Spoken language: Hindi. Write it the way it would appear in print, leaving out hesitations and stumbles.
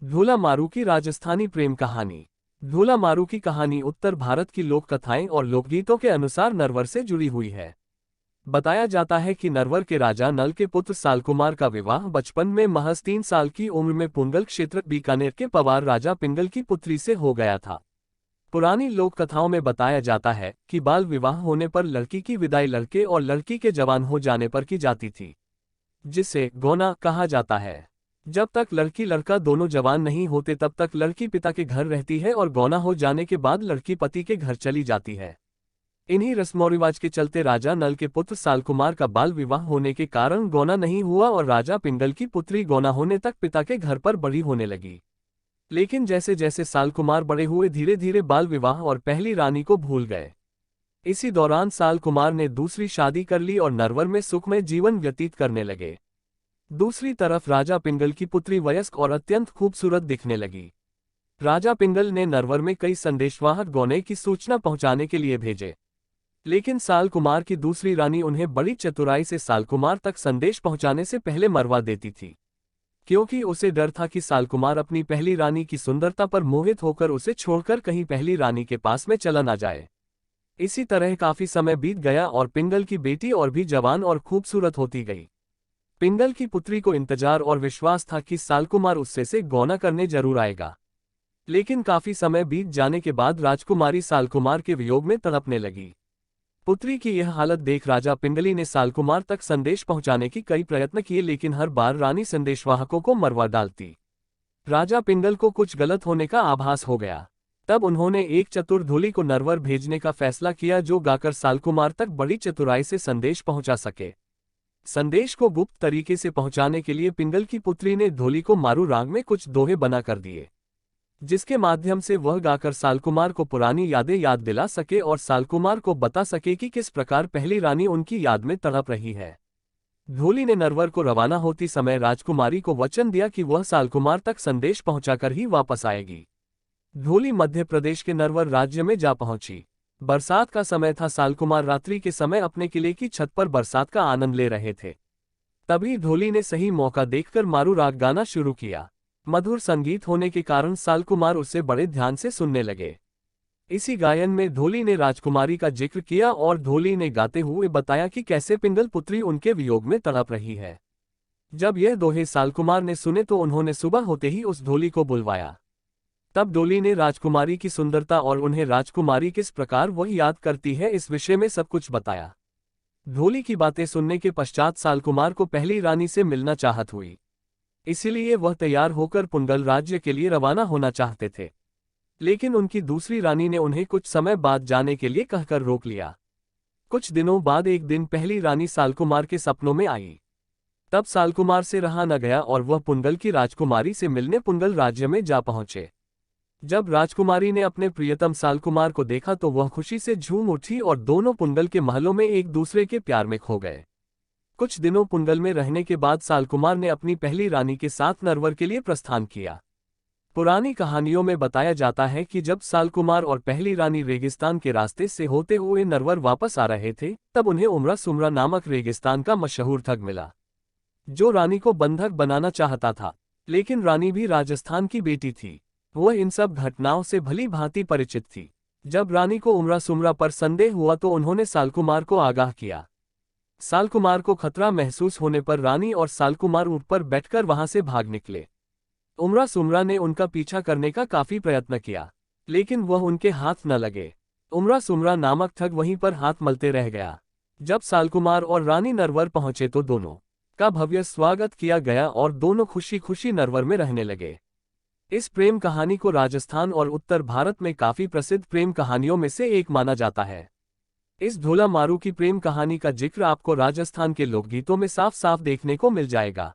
ढोला मारू की राजस्थानी प्रेम कहानी। ढोला मारू की कहानी उत्तर भारत की लोक कथाएं और लोकगीतों के अनुसार नरवर से जुड़ी हुई है। बताया जाता है कि नरवर के राजा नल के पुत्र सालकुमार का विवाह बचपन में महज 3 साल की उम्र में पुंगल क्षेत्र बीकानेर के पवार राजा पिंगल की पुत्री से हो गया था। पुरानी लोक कथाओं में बताया जाता है कि बाल विवाह होने पर लड़की की विदाई लड़के और लड़की के जवान हो जाने पर की जाती थी, जिसे गौना कहा जाता है। जब तक लड़की लड़का दोनों जवान नहीं होते तब तक लड़की पिता के घर रहती है और गौना हो जाने के बाद लड़की पति के घर चली जाती है। इन्हीं रस्मों रिवाज के चलते राजा नल के पुत्र सालकुमार का बाल विवाह होने के कारण गौना नहीं हुआ और राजा पिंगल की पुत्री गौना होने तक पिता के घर पर बड़ी होने लगी। लेकिन जैसे जैसे सालकुमार बड़े हुए धीरे धीरे बाल विवाह और पहली रानी को भूल गए। इसी दौरान सालकुमार ने दूसरी शादी कर ली और नरवर में सुखमय जीवन व्यतीत करने लगे। दूसरी तरफ राजा पिंगल की पुत्री वयस्क और अत्यंत खूबसूरत दिखने लगी। राजा पिंगल ने नरवर में कई संदेशवाहक गौने की सूचना पहुंचाने के लिए भेजे, लेकिन सालकुमार की दूसरी रानी उन्हें बड़ी चतुराई से सालकुमार तक संदेश पहुंचाने से पहले मरवा देती थी, क्योंकि उसे डर था कि सालकुमार अपनी पहली रानी की सुंदरता पर मोहित होकर उसे छोड़कर कहीं पहली रानी के पास में चला ना जाए। इसी तरह काफी समय बीत गया और पिंगल की बेटी और भी जवान और खूबसूरत होती गई। पिंगल की पुत्री को इंतजार और विश्वास था कि सालकुमार उससे से गौना करने जरूर आएगा। लेकिन काफी समय बीत जाने के बाद राजकुमारी सालकुमार के वियोग में तड़पने लगी। पुत्री की यह हालत देख राजा पिंगली ने सालकुमार तक संदेश पहुंचाने की कई प्रयत्न किए, लेकिन हर बार रानी संदेशवाहकों को मरवा डालती। राजा पिंगल को कुछ गलत होने का आभास हो गया। तब उन्होंने एक चतुर ढोली को नरवर भेजने का फैसला किया, जो गाकर सालकुमार तक बड़ी चतुराई से संदेश पहुंचा सके। संदेश को गुप्त तरीके से पहुंचाने के लिए पिंगल की पुत्री ने ढोली को मारू राग में कुछ दोहे बना कर दिए, जिसके माध्यम से वह गाकर सालकुमार को पुरानी यादें याद दिला सके और सालकुमार को बता सके कि किस प्रकार पहली रानी उनकी याद में तड़प रही है। ढोली ने नरवर को रवाना होती समय राजकुमारी को वचन दिया कि वह सालकुमार तक संदेश पहुंचाकर ही वापस आएगी। ढोली मध्य प्रदेश के नरवर राज्य में जा पहुंची। बरसात का समय था। सालकुमार रात्रि के समय अपने किले की छत पर बरसात का आनंद ले रहे थे। तभी ढोली ने सही मौका देखकर मारू राग गाना शुरू किया। मधुर संगीत होने के कारण सालकुमार उसे बड़े ध्यान से सुनने लगे। इसी गायन में ढोली ने राजकुमारी का जिक्र किया और ढोली ने गाते हुए बताया कि कैसे पिंगल पुत्री उनके वियोग में तड़प रही है। जब यह दोहे सालकुमार ने सुने तो उन्होंने सुबह होते ही उस ढोली को बुलवाया। तब ढोली ने राजकुमारी की सुंदरता और उन्हें राजकुमारी किस प्रकार वह याद करती है इस विषय में सब कुछ बताया। ढोली की बातें सुनने के पश्चात सालकुमार को पहली रानी से मिलना चाहत हुई, इसीलिए वह तैयार होकर पुंगल राज्य के लिए रवाना होना चाहते थे। लेकिन उनकी दूसरी रानी ने उन्हें कुछ समय बाद जाने के लिए कहकर रोक लिया। कुछ दिनों बाद एक दिन पहली रानी सालकुमार के सपनों में आई। तब सालकुमार से रहा न गया और वह पुंगल की राजकुमारी से मिलने पुंगल राज्य में जा पहुंचे। जब राजकुमारी ने अपने प्रियतम सालकुमार को देखा तो वह खुशी से झूम उठी और दोनों पुंगल के महलों में एक दूसरे के प्यार में खो गए। कुछ दिनों पुंगल में रहने के बाद सालकुमार ने अपनी पहली रानी के साथ नरवर के लिए प्रस्थान किया। पुरानी कहानियों में बताया जाता है कि जब सालकुमार और पहली रानी रेगिस्तान के रास्ते से होते हुए नरवर वापस आ रहे थे, तब उन्हें उमरा सुमरा नामक रेगिस्तान का मशहूर ठग मिला, जो रानी को बंधक बनाना चाहता था। लेकिन रानी भी राजस्थान की बेटी थी, वह इन सब घटनाओं से भली भांति परिचित थी। जब रानी को उमरा सुमरा पर संदेह हुआ तो उन्होंने सालकुमार को आगाह किया। सालकुमार को खतरा महसूस होने पर रानी और सालकुमार ऊंट पर बैठकर वहां से भाग निकले। उमरा सुमरा ने उनका पीछा करने का काफी प्रयत्न किया, लेकिन वह उनके हाथ न लगे। उमरा सुमरा नामक ठग वहीं पर हाथ मलते रह गया। जब सालकुमार और रानी नरवर पहुंचे तो दोनों का भव्य स्वागत किया गया और दोनों खुशी खुशी नरवर में रहने लगे। इस प्रेम कहानी को राजस्थान और उत्तर भारत में काफी प्रसिद्ध प्रेम कहानियों में से एक माना जाता है। इस ढोला मारू की प्रेम कहानी का जिक्र आपको राजस्थान के लोकगीतों में साफ साफ देखने को मिल जाएगा।